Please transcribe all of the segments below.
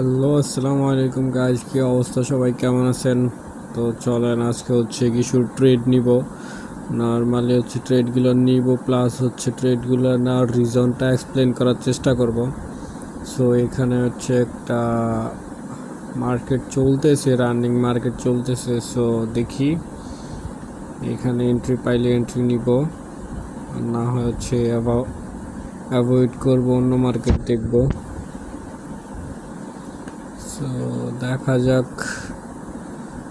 Hello, আসসালামু আলাইকুম guys, কি অবস্থা? সবাই কেমন আছেন? তো চলেন আজকে হচ্ছে কিছু ট্রেড নিব। নর্মালি হচ্ছে ট্রেডগুলো নিব, প্লাস হচ্ছে ট্রেডগুলো নেওয়ার রিজনটা এক্সপ্লেন করার চেষ্টা করব। সো এখানে হচ্ছে একটা মার্কেট চলতেছে, রানিং মার্কেট চলতেছে। সো দেখি এখানে এন্ট্রি পাইলে এন্ট্রি নিব, না হয় হচ্ছে অ্যাভয়েড করব, অন্য মার্কেট দেখব। সো দেখা যাক,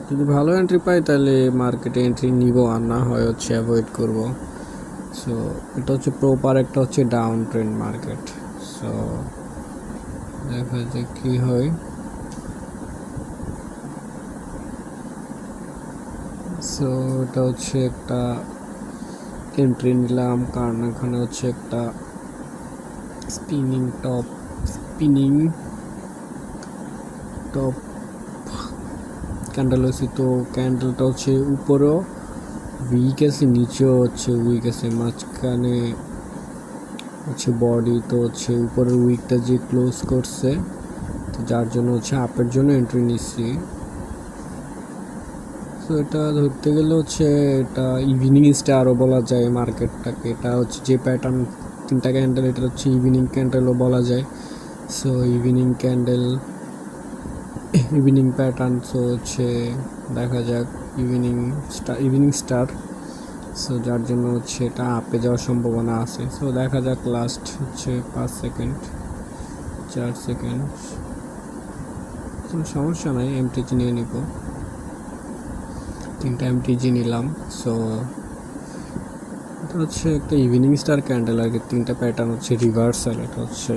যদি ভালো এন্ট্রি পাই তাহলে মার্কেটে এন্ট্রি নিব, আর না হয় হচ্ছে অ্যাভয়েড করব। সো এটা হচ্ছে প্রপার একটা হচ্ছে ডাউন ট্রেন্ড মার্কেট। সো দেখা যাক কি হয়। সো এটা হচ্ছে একটা এন্ট্রি নিলাম, কারণ এখানে হচ্ছে একটা স্পিনিং টপ ক্যান্ডেল হচ্ছে। তো ক্যান্ডেলটা হচ্ছে উপরেও উইক আছে, নিচেও হচ্ছে উইক আছে, মাঝখানে হচ্ছে বডি। তো হচ্ছে উপরের উইকটা যে ক্লোজ করছে, তো যার জন্য হচ্ছে আপের জন্য এন্ট্রি নিচ্ছি। তো এটা ধরতে গেলে হচ্ছে এটা ইভিনিং স্টারও বলা যায় মার্কেটটাকে। এটা হচ্ছে যে প্যাটার্ন, তিনটা ক্যান্ডেল, এটা হচ্ছে ইভিনিং ক্যান্ডেলও বলা যায়। So evening candle, evening pattern. So হচ্ছে দেখা যাক ইভিনিং স্টার। সো যার জন্য হচ্ছে এটা আপে যাওয়ার সম্ভাবনা আছে। সো দেখা যাক, লাস্ট হচ্ছে 5 সেকেন্ড, 4 সেকেন্ড, কোনো সমস্যা নাই, এমটিজি নিয়ে নিব। 3টা এমটিজি নিলাম। সো এটা হচ্ছে একটা ইভিনিং স্টার ক্যান্ডেল আর কি। 3টা প্যাটার্ন হচ্ছে রিভার্সাল, এটা হচ্ছে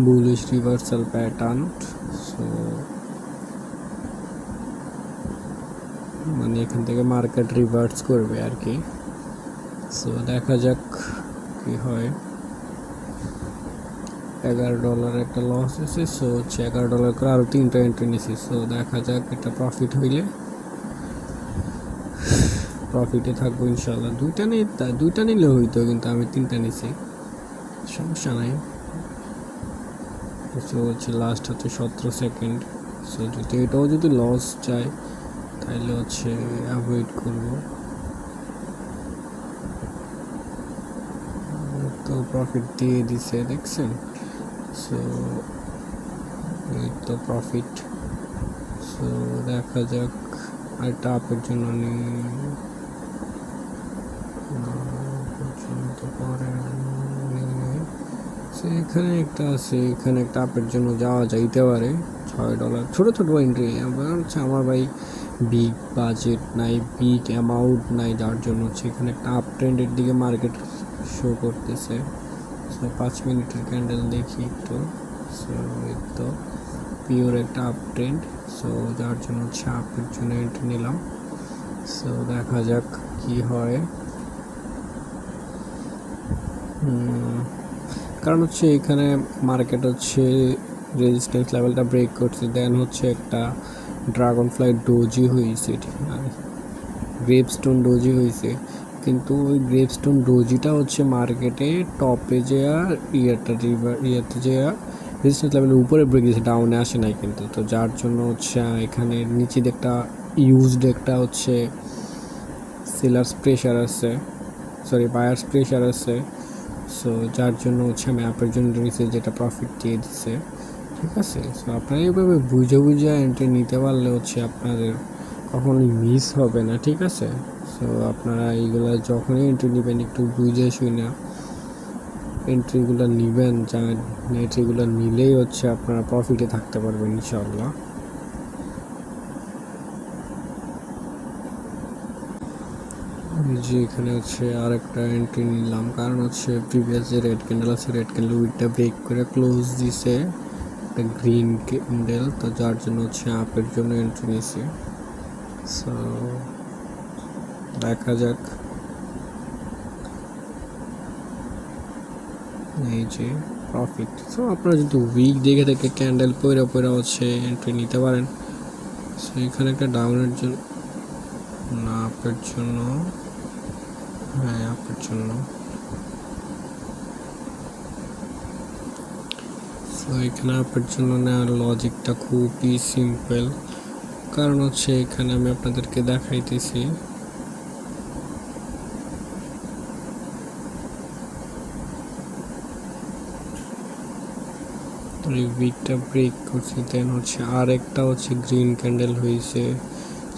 বুলিশ রিভার্সাল প্যাটার্ন। সো মানে এখান থেকে মার্কেট রিভার্স করবে আর কি। সো দেখা যাক কি হয়। $11 একটা লস আছে। সো হচ্ছে $11 করে আরও 3টা এন্ট্রি নিছি। সো দেখা যাক, এটা প্রফিট হইলে প্রফিটে থাকবো ইনশাল্লাহ। দুইটা নিলে হইতো, কিন্তু আমি 3টা নিছি, সমস্যা নাই। সো হচ্ছে লাস্ট হচ্ছে 17 সেকেন্ড। সো যদি এটাও যদি লস যায় তাহলে হচ্ছে অ্যাভয়েড করব। তো প্রফিট দিয়ে দিছে, দেখছেন? সো এই তো প্রফিট। সো দেখা যাক, আরেকটা আপের জন্য এখানে একটা আছে, এখানে একটা আপের জন্য যাওয়া যাইতে পারে। $6, ছোটো ছোটো এন্ট্রি। হচ্ছে আমার ভাই বিগ বাজেট নাই, বিগ অ্যামাউন্ট নাই, যার জন্য হচ্ছে এখানে একটা আপ ট্রেন্ডের দিকে মার্কেট শো করতেছে। সো 5 মিনিটের ক্যান্ডেল দেখি একটু। সো এই তো পিওর একটা আপ ট্রেন্ড। সো যার জন্য হচ্ছে আপের জন্য এন্ট্রি নিলাম। সো দেখা যাক কি হয়। কারণ হচ্ছে এখানে মার্কেট হচ্ছে রেজিস্ট্যান্স লেভেলটা ব্রেক করছে, দেন হচ্ছে একটা ড্রাগন ফ্লাই ডোজি হয়েছে, ঠিক আছে, গ্রেপস্টোন ডোজি হয়েছে। কিন্তু ওই গ্রেপস্টোন ডোজিটা হচ্ছে মার্কেটে টপে যেয়া ইয়েতে যেয়া রেজিস্ট্যান্স লেভেলের উপরে ব্রেক দিয়েছে, ডাউনে আসে নাই কিন্তু। তো যার জন্য হচ্ছে এখানে নিচে একটা ইউজড একটা হচ্ছে সেলার্স প্রেশার আছে, সরি বায়ার্স প্রেশার আছে। সো যার জন্য হচ্ছে আমি অ্যাপের জন্য নিয়েছি, যেটা প্রফিট দিয়ে দিচ্ছে, ঠিক আছে। সো আপনারা এইভাবে বুঝে বুঝে এন্ট্রি নিতে পারলে হচ্ছে আপনাদের কখনোই মিস হবে না, ঠিক আছে। সো আপনারা এইগুলো যখনই এন্ট্রি নেবেন একটু বুঝে শুনে এন্ট্রিগুলো নেবেন, যা এন্ট্রিগুলো নিলেই হচ্ছে আপনারা প্রফিটে থাকতে পারবেন ইনশাআল্লাহ। যে এখানে হচ্ছে আরেকটা এন্ট্রি নিলাম, কারণ হচ্ছে প্রিভিয়াস যে রেড ক্যান্ডেল আছে, রেড ক্যান্ডেল উইকটা ব্রেক করে ক্লোজ দিছে একটা গ্রিন ক্যান্ডেল। তো যার জন্য হচ্ছে আপের জন্য এন্ট্রি নিছি। সো দেখা যাক, এই যে প্রফিট। সো আপনারা যদি উইক দেখে থেকে ক্যান্ডেল পয়রা পয়রা হচ্ছে এন্ট্রি নিতে পারেন। সো এখানে একটা ডাউনের জন্য, না আপের জন্য, হ্যাঁ আপের জন্য। তো এখানে আপের জন্য নেওয়ার লজিকটা খুবই সিম্পল, কারণ হচ্ছে এখানে আমি আপনাদেরকে দেখাইতেছি এই উইকটা ব্রেক করছি, দেন হচ্ছে আরেকটা হচ্ছে গ্রিন ক্যান্ডেল হয়েছে।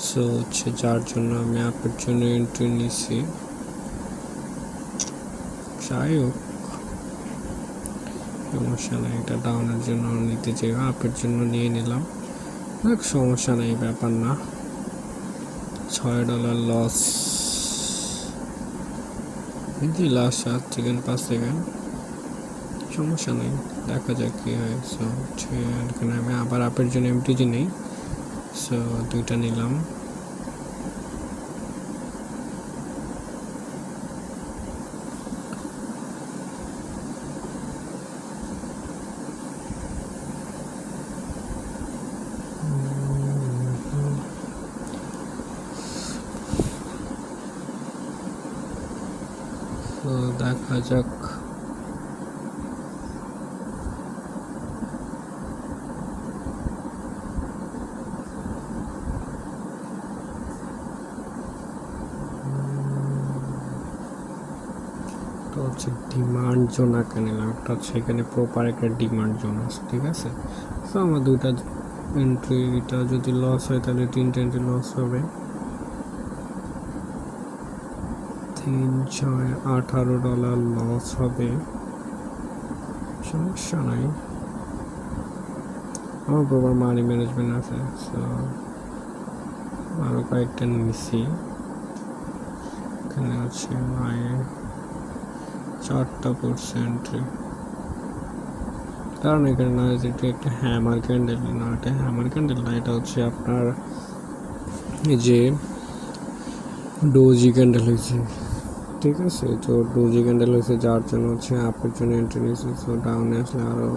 সো হচ্ছে যার জন্য আমি আপের জন্য এন্ট্রি নিছি। যাই হোক সমস্যা নাই, এটা ডাউনের জন্য নিতে চাই, আপের জন্য নিয়ে নিলাম, সমস্যা নেই, ব্যাপার না। $6 লস এই লাস্ট 7 সেকেন্ড 5 সেকেন্ড, সমস্যা নেই, দেখা যাক কী হয়। সো হচ্ছে এখানে আমি আবার আপের জন্য এমটিজি নেই। সো দুইটা নিলাম। তো দেখা যাক। হচ্ছে ডিমান্ড জোন আঁকা নিলাম, একটা হচ্ছে এখানে প্রপার একটা ডিমান্ড জোন আছে, ঠিক আছে। তো আমার দুইটা এন্ট্রিটা যদি লস হয় তাহলে 3টা এন্ট্রি লস হবে। 3, 6, $18 লস হবে, সমস্যা নাই, আমার প্রপার মানি ম্যানেজমেন্ট আছে। সো আরও কয়েকটা নিছি, এখানে হচ্ছে 4টা করছে এন্ট্রি, কারণ এখানে না যেটা একটা হ্যামার ক্যান্ডেল না, এটা হ্যামার ক্যান্ডেল না, এটা হচ্ছে আপনার এই যে ডোজি ক্যান্ডেল হয়েছে, ঠিক আছে। তো ডোজি ক্যান্ডেল হয়েছে যার জন্য হচ্ছে আপের জন্য এন্ট্রি নিয়েছে। সো ডাউনে আসলে আরও,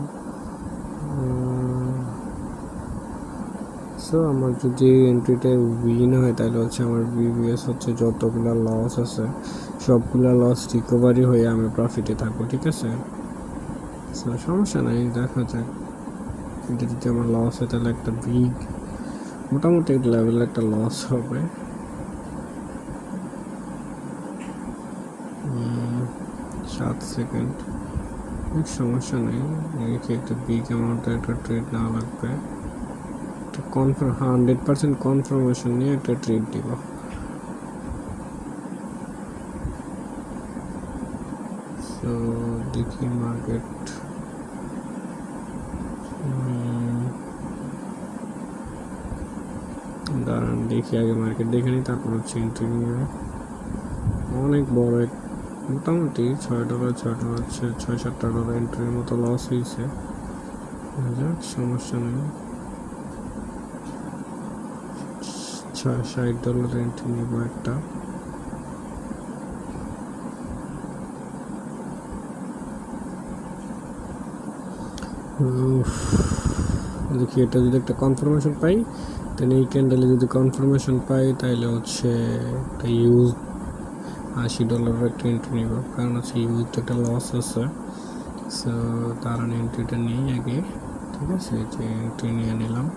সো আমার যদি এন্ট্রিটা উইন হয় তাহলে হচ্ছে আমার বিবিএস হচ্ছে যতগুলো লস আছে সবগুলো লস রিকভারি হয়ে আমি প্রফিটে থাকবো, ঠিক আছে। সো সমস্যা নাই, দেখা যাক। এটা যদি আমার লস হয় তাহলে একটা বিগ মোটামুটি লেভেল একটা লস হবে। 7 সেকেন্ড, সমস্যা নেই, একটা বিগ অ্যামাউন্টের একটা ট্রেড নেওয়া লাগবে। 100% কনফার্মেশন নিয়ে একটা ট্রেড দিব। তো দেখি মার্কেট, দাঁড়ান দেখি আগে মার্কেট দেখে নিই, তারপর হচ্ছে এন্ট্রি নিয়ে। অনেক বড় মোটামুটি $6 হচ্ছে $6-7 এন্ট্রির মতো লস হয়েছে, সমস্যা নেই। $60 এন্ট্রি নিব একটা। দেখি এটা যদি একটা কনফার্মেশন পাই, তাহলে এই ক্যান্ডেলে যদি কনফার্মেশন পাই তাহলে হচ্ছে একটা ইউজ $80 একটা এন্ট্রি নিব, কারণ হচ্ছে ইউজ একটা লস আছে। সো তার এন্ট্রিটা নিই আগে, ঠিক আছে, যে এন্ট্রি নিয়ে নিলাম।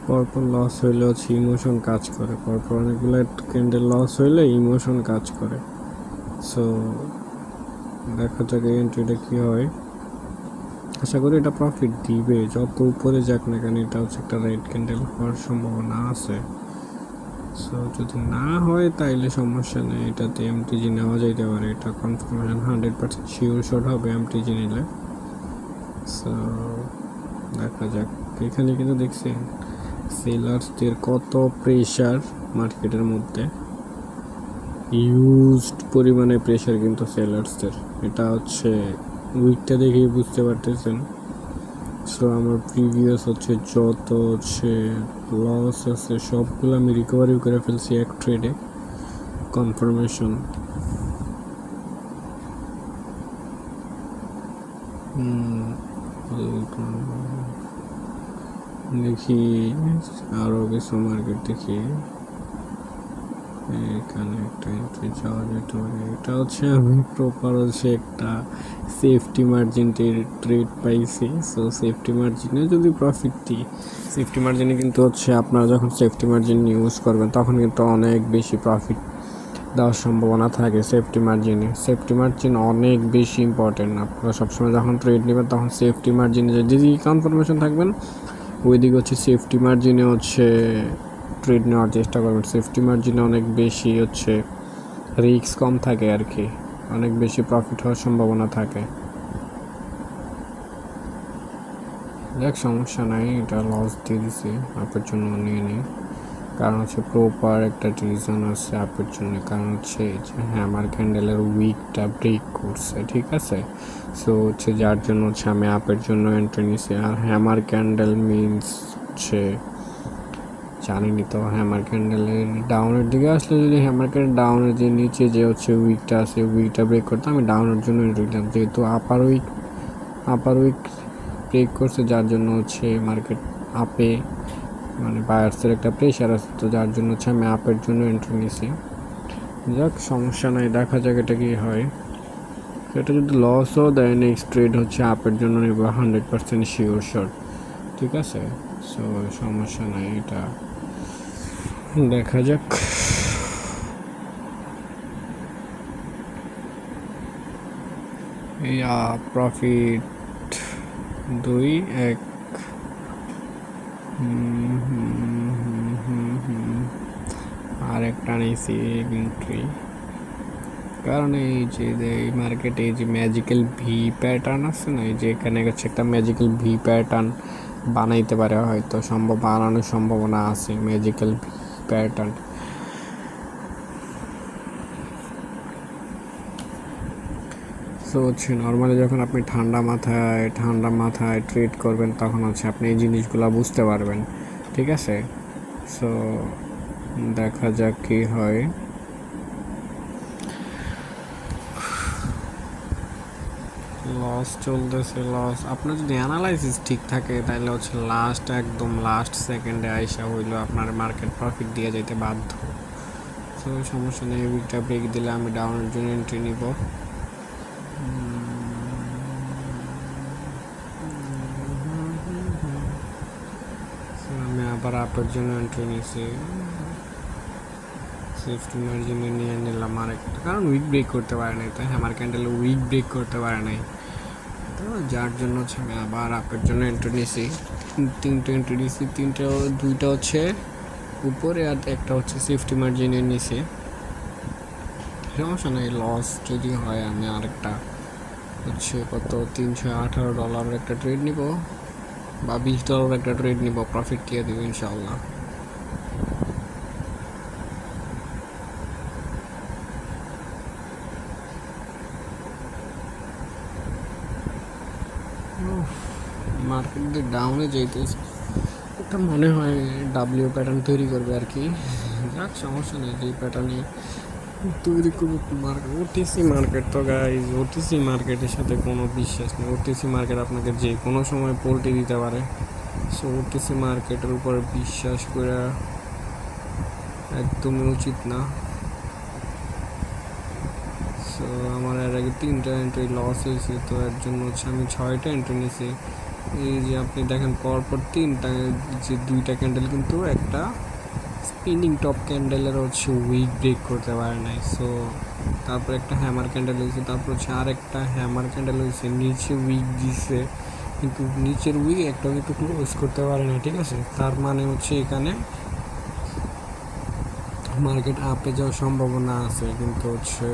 পরপর লস হইলে হচ্ছে ইমোশন কাজ করে, পরপর অনেকগুলো ক্যান্ডেল লস হইলে ইমোশন কাজ করে। সো দেখা যাক এই এন্ট্রিটা কী হয়, আশা করি এটা প্রফিট দিবে, যত উপরে যাক না কেন এটা হচ্ছে একটা রেড ক্যান্ডেল হওয়ার সম্ভাবনা আছে। সো যদি না হয় তাইলে সমস্যা নেই, এটাতে এমটিজি নেওয়া যাইতে পারে, এটা কনফার্মেশন 100% শিওর শট হবে এমটিজি নিলে। সো দেখা যাক। এখানে কিন্তু দেখছেন সেলার্সদের কত প্রেশার মার্কেটের মধ্যে, ইউজড পরিমাণে প্রেশার কিন্তু সেলার্সদের, এটা হচ্ছে উইকটা দেখেই বুঝতে পারতেছেন। সো আমার প্রিভিয়াস হচ্ছে যত হচ্ছে লস আছে সবগুলো আমি রিকভারি করে ফেলছি এক ট্রেডে, কনফার্মেশন। দেখি আরও কিছু মার্কেট দেখি। এখানে একটা এন্ট্রি যাওয়া যেতে পারে। এটা হচ্ছে আমি প্রপার হচ্ছে একটা সেফটি মার্জিনটির ট্রেড পাইছি। সো সেফটি মার্জিনে যদি প্রফিট দিই, সেফটি মার্জিনে কিন্তু হচ্ছে আপনারা যখন সেফটি মার্জিন ইউজ করবেন তখন কিন্তু অনেক বেশি প্রফিট দেওয়ার সম্ভাবনা থাকে। সেফটি মার্জিন অনেক বেশি ইম্পর্টেন্ট। আপনারা সবসময় যখন ট্রেড নেবেন তখন সেফটি মার্জিনে যেদিকে কনফার্মেশন থাকবেন ওই দিকে হচ্ছে সেফটি মার্জিনে হচ্ছে ট্রেড নেওয়ার চেষ্টা করবেন। সেফটি মার্জিনে অনেক বেশি হচ্ছে রিস্ক কম থাকে আর কি, অনেক বেশি প্রফিট হওয়ার সম্ভাবনা থাকে। দেখ সমস্যা নাই, এটা লস দিয়ে দিছি আপনার জন্য নিয়ে নিই। কারণ হচ্ছে প্রপার একটা রিজন আছে আপনার জন্য, কারণ হচ্ছে যে হ্যামার ক্যান্ডেলের উইকটা ব্রেক করছে, ঠিক আছে। সো হচ্ছে যার জন্য হচ্ছে আমি আপের জন্য এন্ট্রি নিছি। আর হ্যামার ক্যান্ডেল মিনস হচ্ছে জানিনি তো, হ্যামার ক্যান্ডেলের ডাউনের দিকে আসলে যদি হ্যামার ক্যান্ডেল ডাউনের যে নিচে যে হচ্ছে উইকটা আছে উইকটা ব্রেক করতে আমি ডাউনের জন্য এন্ট্রি নিলাম। যেহেতু আপার উইক ব্রেক করছে যার জন্য হচ্ছে মার্কেট আপে মানে বায়ার্সের একটা প্রেশার আছে, তো যার জন্য হচ্ছে আমি আপের জন্য এন্ট্রি নিয়েছি। যাক সমস্যা নাই, দেখা যাক এটা কি হয়। এটা যদি লসও দেয় নেক্সট ট্রেড হচ্ছে আপের জন্য নেব 100% শিওর শর্ট, ঠিক আছে। সো সমস্যা নাই, এটা দেখা যাক। প্রফিট 2-1 আর একটা নিয়েছি এন্ট্রি, কারণ এই যে এই মার্কেটে এই যে ম্যাজিক্যাল ভি প্যাটার্ন আছে না, এই যে এখানে হচ্ছে একটা ম্যাজিক্যাল ভি প্যাটার্ন বানাইতে পারে, হয়তো বানানোর সম্ভাবনা আছে ম্যাজিক্যাল ভি প্যাটার্ন। সো হচ্ছে নর্মালি যখন আপনি ঠান্ডা মাথায় ট্রেড করবেন তখন হচ্ছে আপনি এই জিনিসগুলো বুঝতে পারবেন, ঠিক আছে। সো দেখা যাক কি হয়। লস চলতেছে, লস। আপনার যদি অ্যানালাইসিস ঠিক থাকে তাহলে হচ্ছে একদম লাস্ট সেকেন্ডে আইসা হইলো আপনার মার্কেট প্রফিট দিয়ে যেতে বাধ্য। তো সমস্যা নেই, উইকটা ব্রেক দিলে আমি ডাউনের জন্য এন্ট্রি নিব। আমি আবার আপের জন্য এন্ট্রি নিয়েছি, সেফটি মার্জিনে নিয়ে নিলাম আরেকটা, কারণ উইক ব্রেক করতে পারে নাই, তাই হ্যামার ক্যান্ডেল উইক ব্রেক করতে পারে নাই, তো যার জন্য হচ্ছে আমি আবার আপের জন্য এন্ট্রি নিয়েছি। তিনটে এন্ট্রি নিয়েছি, দুইটা হচ্ছে উপরে আর একটা হচ্ছে সেফটি মার্জিনের নিচে। সমস্যা নেই, লস যদি হয় আমি আরেকটা হচ্ছে কত $318 একটা ট্রেড নিব বা $20 একটা ট্রেড নিব, প্রফিট দিয়ে দেবো ইনশাল্লাহ। মার্কেট দিয়ে ডাউনে যেতেছে, এটা মনে হয় ডাব্লিউ প্যাটার্ন তৈরি করবে আর কি। যাক সমস্যা নেই, যে প্যাটার্নে তৈরি করবে মার্কেট। ওটিসি মার্কেট তো গাইজ, ওটিসি মার্কেটের সাথে কোনো বিশ্বাস নেই। ওটিসি মার্কেট আপনাকে যে কোনো সময় পোল্টি দিতে পারে। সো ওটিসি মার্কেটের উপর বিশ্বাস করে একদমই উচিত না। সো আমার এর আগে 3টা এন্ট্রি লস হয়েছে, তো এর জন্য হচ্ছে আমি 6টা এন্ট্রি নিয়েছি। এই যে আপনি দেখেন পরপর 3টা, যে 2টা ক্যান্ডেল কিন্তু একটা স্পিনিং টপ ক্যান্ডেলের হচ্ছে উইক ব্রেক করতে পারে নাই। সো তারপর একটা হ্যামার ক্যান্ডেল হয়েছে, তারপর হচ্ছে আরেকটা হ্যামার ক্যান্ডেল হয়েছে, নিচে উইক দিছে কিন্তু নিচের উইক একটা কিন্তু ক্লোজ করতে পারে না, ঠিক আছে। তার মানে হচ্ছে এখানে মার্কেট আপে যাওয়ার সম্ভাবনা আছে, কিন্তু হচ্ছে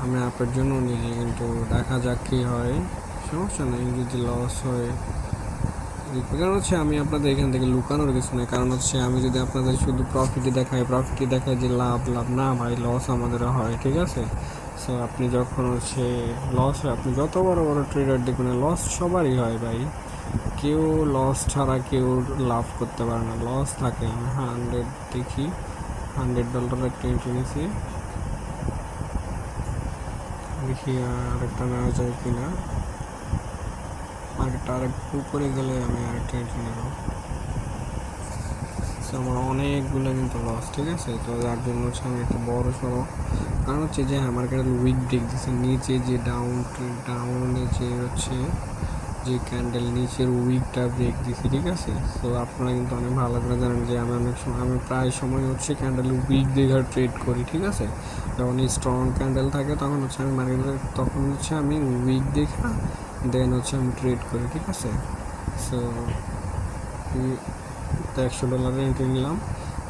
আমি আপের জন্য নিয়েছি, কিন্তু দেখা যাক কী হয়। সমস্যা নেই যদি লস হয়, কারণ হচ্ছে আমি আপনাদের এখান থেকে লুকানোর কিছু নেই। কারণ হচ্ছে আমি যদি আপনাদের শুধু প্রফিটই দেখাই যে লাভ না ভাই, লস আমাদেরও হয়, ঠিক আছে। সো আপনি যখন হচ্ছে লস হয়, আপনি যত বড় বড় ট্রেডার দেখবেন লস সবারই হয় ভাই, কেউ লস ছাড়া কেউ লাভ করতে পারে না, লস থাকে। আমি 100 দেখি, $100 একটা এন্ট্রি নিয়েছি, দেখি আর একটা নেওয়া যায় কিনা। মার্কেটটা আরেকটু উপরে গেলে আমি আরেকটা এন্ট্রি নেব। সো আমার অনেকগুলো কিন্তু লস, ঠিক আছে। তো যার জন্য হচ্ছে আমি একটা বড় সড়ো, কারণ হচ্ছে যে আমার কাছে উইক ব্রেক দিচ্ছে নিচে যে ডাউনে যে হচ্ছে যে ক্যান্ডেল নিচের উইকটা ব্রেক দিচ্ছে, ঠিক আছে। সো আপনারা কিন্তু অনেক ভালো করে জানেন যে আমি অনেক সময়, আমি প্রায় সময় হচ্ছে ক্যান্ডেল উইক দেখে ট্রেড করি, ঠিক আছে। যখন স্ট্রং ক্যান্ডেল থাকে তখন হচ্ছে আমি মার্কেটে, তখন হচ্ছে আমি উইক দেখা দেন হচ্ছে আমি ট্রেড করি, ঠিক আছে। সো $100 এন্ট্রি নিলাম।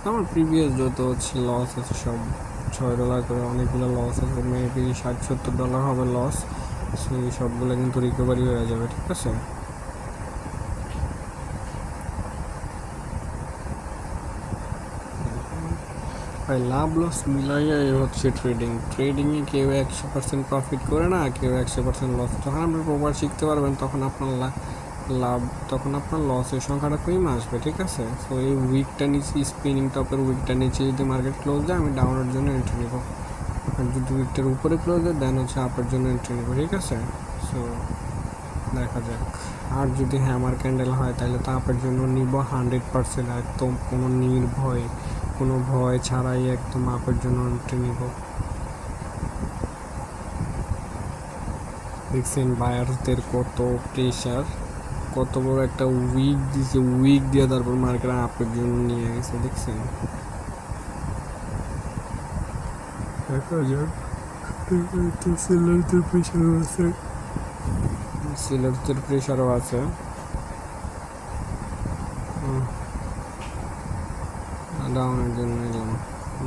আমার প্রিভিয়াস যত হচ্ছে লস আছে সব $6 করে, অনেকগুলো লস আছে, মেবি $60-70 হবে লস। সো এই সবগুলো কিন্তু রিকভারি হয়ে যাবে, ঠিক আছে। ভাই লাভ লস মিলাইয়া হচ্ছে ট্রেডিংয়ে কেউ 100% প্রফিট করে না, কেউ 100% লস। যখন আপনি প্রপার শিখতে পারবেন তখন আপনার লাভ, তখন আপনার লসের সংখ্যাটা কমে আসবে, ঠিক আছে। সো এই উইকটা নিচে, স্পিনিং টপের উইকটা নিচে যদি মার্কেট ক্লোজ দেয় আমি ডাউনের জন্য এন্ট্রি নেব, আর যদি উইকটার উপরে ক্লোজ দেয় দেন হচ্ছে আপের জন্য এন্ট্রি নেব, ঠিক আছে। সো দেখা যাক। আর যদি হ্যামার ক্যান্ডেল হয় তাহলে তো আপের জন্য নিব 100%, একদম কোনো ভয় ছাড়াই একদম আপের জন্য এন্ট্রি নিব। দেখছেন বায়ারদের কত প্রেশার, কত বড় একটা উইক দিছে, উইক দিয়ে তারপর মার্কেট আপের জন্য নিয়ে গেছে, দেখছেন। দেখা যাক। তো সেলারদের প্রেশারও আছে, ডাউনের জন্য নিলাম।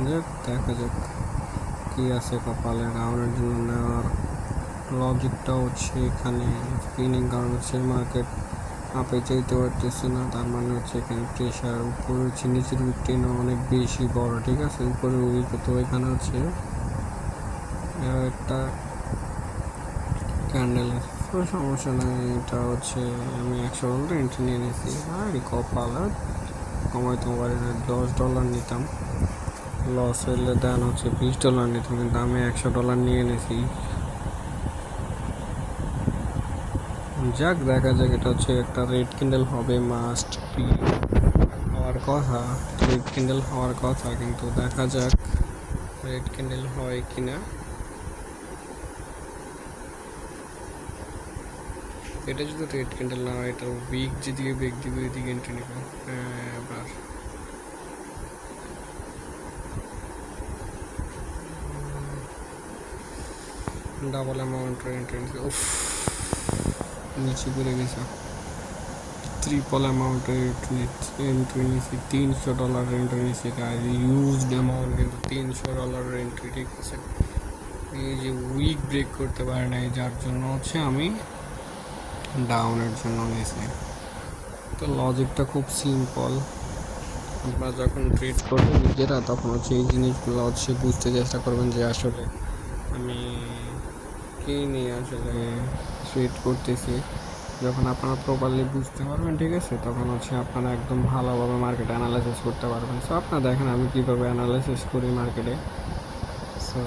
যাক দেখা যাক কি আছে কপালে। ডাউনের জন্য নেওয়ার লজিকটা হচ্ছে এখানে স্পিনিং, কারণ হচ্ছে মার্কেট আপে চাইতে পারতেছে না, তার মানে হচ্ছে এখানে প্রেশার উপরে হচ্ছে, নিচের উইকটা অনেক বেশি বড়, ঠিক আছে। উপরের উইক তো এখানে হচ্ছে একটা ক্যান্ডেল আছে, কোনো সমস্যা নাই। এটা হচ্ছে আমি $100 এন্ট্রি নিয়ে নিয়েছি। আর কপাল কমাইতে পারি না, $10 নিতাম, লস হইলে দেন হচ্ছে $20 নিতাম, কিন্তু আমি $100 নিয়ে নিয়েছি। যাক দেখা যাক। এটা হচ্ছে একটা রেড ক্যান্ডেল হবে, মাস্ট বি হওয়ার কথা, রেড ক্যান্ডেল হওয়ার কথা, কিন্তু দেখা যাক রেড ক্যান্ডেল হয় কিনা। এটা যদি রেড ক্যান্ডেল না হয়, এটা উইক যেদিকে বেগ দিবে ওইদিকে এন্ট্রি নেব। আবার ডাবল অ্যামাউন্টের এন্ট্রি নিচ্ছে, উফ নিচে পড়ে গেছে। ট্রিপল অ্যামাউন্টের এন্ট্রি নিয়েছি, $300 এন্ট্রি নিয়েছি। এটা ইউজড অ্যামাউন্ট, কিন্তু $300 এন্ট্রি, ঠিক আছে। এই যে উইক ব্রেক করতে পারে নাই, যার জন্য হচ্ছে আমি ডাউনের জন্য নিয়েছি। তো লজিকটা খুব সিম্পল, আপনারা যখন ট্রেড করবেন নিজেরা তখন হচ্ছে এই জিনিসগুলো হচ্ছে বুঝতে চেষ্টা করবেন যে আসলে আমি কী নিয়ে আসলে ট্রেড করতেছি। যখন আপনারা প্রপারলি বুঝতে পারবেন, ঠিক আছে, তখন হচ্ছে আপনারা একদম ভালোভাবে মার্কেট অ্যানালাইসিস করতে পারবেন। সো আপনারা দেখেন আমি কীভাবে অ্যানালাইসিস করি মার্কেটে। সো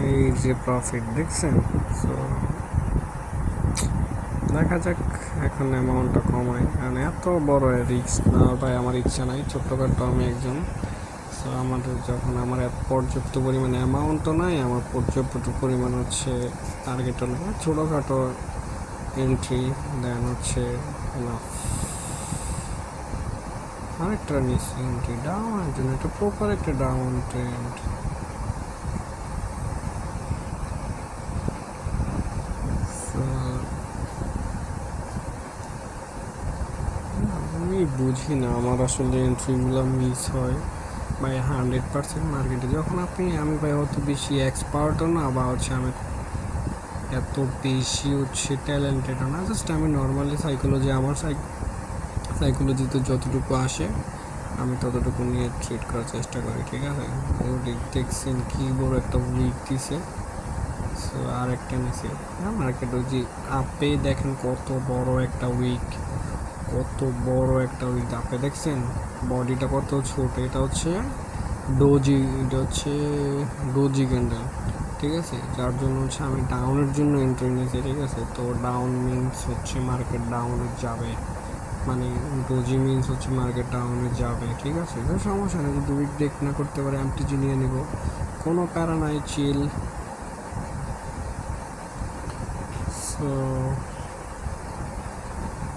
এই যে প্রফিট দেখছেন। সো দেখা যাক, এখন অ্যামাউন্টটা কমাই, কারণ এত বড় রিস্ক না ভাই আমার ইচ্ছা নাই। ছোট্টখাটো আমি একজন, সো আমাদের যখন আমার এত পর্যাপ্ত পরিমাণে অ্যামাউন্ট তো নাই, আমার পর্যাপ্ত পরিমাণ হচ্ছে টার্গেটও নেই, ছোটোখাটো এন্ট্রি দেন হচ্ছে আরেকটা নিচ্ছি এন্ট্রি ডাউনের জন্য, এটা প্রপার একটা ডাউন ট্রেন্ড। আমি বুঝি না আমার আসলে এন্ট্রিগুলো মিস হয় ভাই 100% মার্কেটে। যখন আমি ভাই অত বেশি এক্সপার্টও না, বা হচ্ছে আমি এত বেশি হচ্ছে ট্যালেন্টেডও না, জাস্ট আমি নর্মালি আমার সাইকোলজিতে যতটুকু আসে আমি ততটুকু নিয়ে ট্রিট করার চেষ্টা করি, ঠিক আছে। দেখছেন কি বড় একটা উইক দিছে, সো আর একটা নিচে মার্কেট ওই যে আপে দেখেন কত বড় একটা উইক, কত বড় একটা উইক আপনি দেখছেন, বডিটা কত ছোট। এটা হচ্ছে ডোজি, এটা হচ্ছে ডোজি ক্যান্ডেল, ঠিক আছে। যার জন্য হচ্ছে আমি ডাউনের জন্য এন্ট্রি নিয়েছি, ঠিক আছে। তো ডাউন মিনস হচ্ছে মার্কেট ডাউনে যাবে, মানে ডোজি মিনস হচ্ছে মার্কেট ডাউনে যাবে, ঠিক আছে। তো সমস্যা নেই, যদি উইক ব্রেক না করতে পারে এমটিজি নিয়ে নিব, কোনো প্যারা নাই, চিল। সো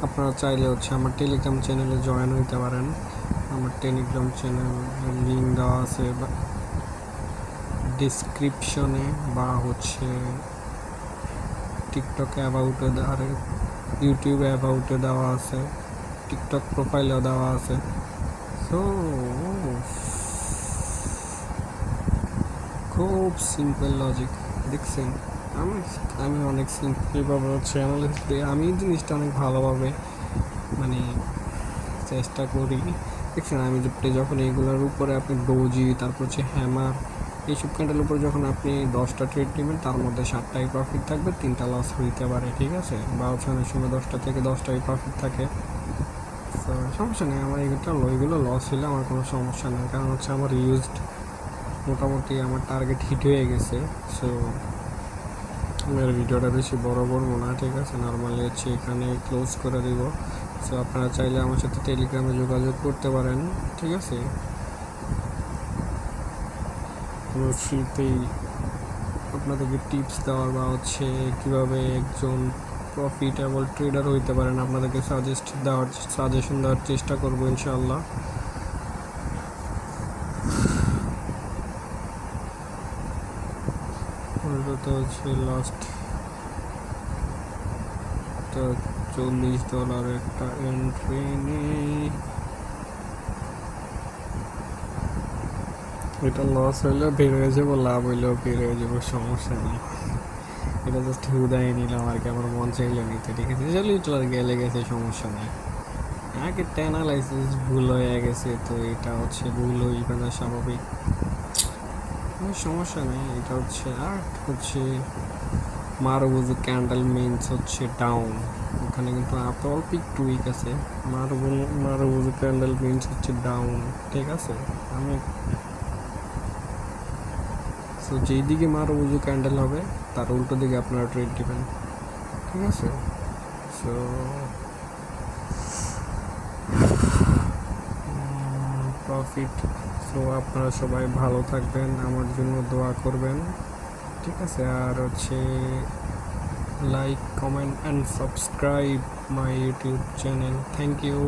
আপনারা চাইলে হচ্ছে আমার টেলিগ্রাম চ্যানেলে জয়েন হইতে পারেন। আমার টেলিগ্রাম চ্যানেল লিঙ্ক দেওয়া আছে ডিসক্রিপশনে, বা হচ্ছে টিকটকে অ্যাবাউটে আর ইউটিউবে অ্যাবাউটে দেওয়া আছে, টিকটক প্রোফাইলেও দেওয়া আছে। সো খুব সিম্পল লজিক, দেখছেন। আমি আমি অনেক সিম্পলভাবে হচ্ছে অ্যানালাইসিস করি, আমি জিনিসটা অনেক ভালোভাবে মানে চেষ্টা করি, দেখছেন। আমি যখন এইগুলোর উপরে আপনি ডোজি, তারপর হচ্ছে হ্যামার, এইসব ক্যান্ডেলের উপরে যখন আপনি 10টা ট্রেড নেবেন, তার মধ্যে 7টাই প্রফিট থাকবে, 3টা লস হইতে পারে, ঠিক আছে। বা হচ্ছে অনেক সময় 10টা থেকে 10টাই প্রফিট থাকে। তো সমস্যা নেই, আমার এগুলো লস হলে আমার কোনো সমস্যা নেই, কারণ হচ্ছে আমার ইউজড মোটামুটি আমার টার্গেট হিট হয়ে গেছে। সো আমার ভিডিওটা বেশি বড় করবো না, ঠিক আছে। নর্মালি হচ্ছে এখানে ক্লোজ করে দিব। সো আপনারা চাইলে আমার সাথে টেলিগ্রামে যোগাযোগ করতে পারেন, ঠিক আছে। আমার ফ্রিতেই আপনাদেরকে টিপস দেওয়ার, বা হচ্ছে কীভাবে একজন প্রফিটেবল ট্রেডার হইতে পারেন, আপনাদেরকে সাজেশন দেওয়ার চেষ্টা করবো ইনশাআল্লাহ। তো হচ্ছে লাস্ট $40 একটা এন্ট্রি নেই, এটা লস হইলেও বের হয়ে যাবো, লাভ হইলেও বের হয়ে যাবো, সমস্যা নেই। এটা জাস্ট হুদাই নিলাম আর কি, আমার মন চাইলে নিতে, ঠিক আছে। চলি তো আর গেলে গেছে, সমস্যা নেই। আগে অ্যানালাইসিস ভুল হয়ে গেছে, তো এটা হচ্ছে ভুল হইবে না, স্বাভাবিক, সমস্যা নেই। এটা হচ্ছে আর হচ্ছে মারুবুজু ক্যান্ডেল মিনস হচ্ছে ডাউন, ওখানে কিন্তু অল্প একটু উইক আছে। মারুবুজু ক্যান্ডেল মিনস হচ্ছে ডাউন, ঠিক আছে। আমি সো যেই দিকে মারুবুজু ক্যান্ডেল হবে, তার উল্টো দিকে আপনারা ট্রেড দিবেন, ঠিক আছে। So profit. সো আপনারা সবাই ভালো থাকবেন, আমার জন্য দোয়া করবেন, ঠিক আছে। আর হচ্ছে like, comment and subscribe my YouTube channel. Thank you.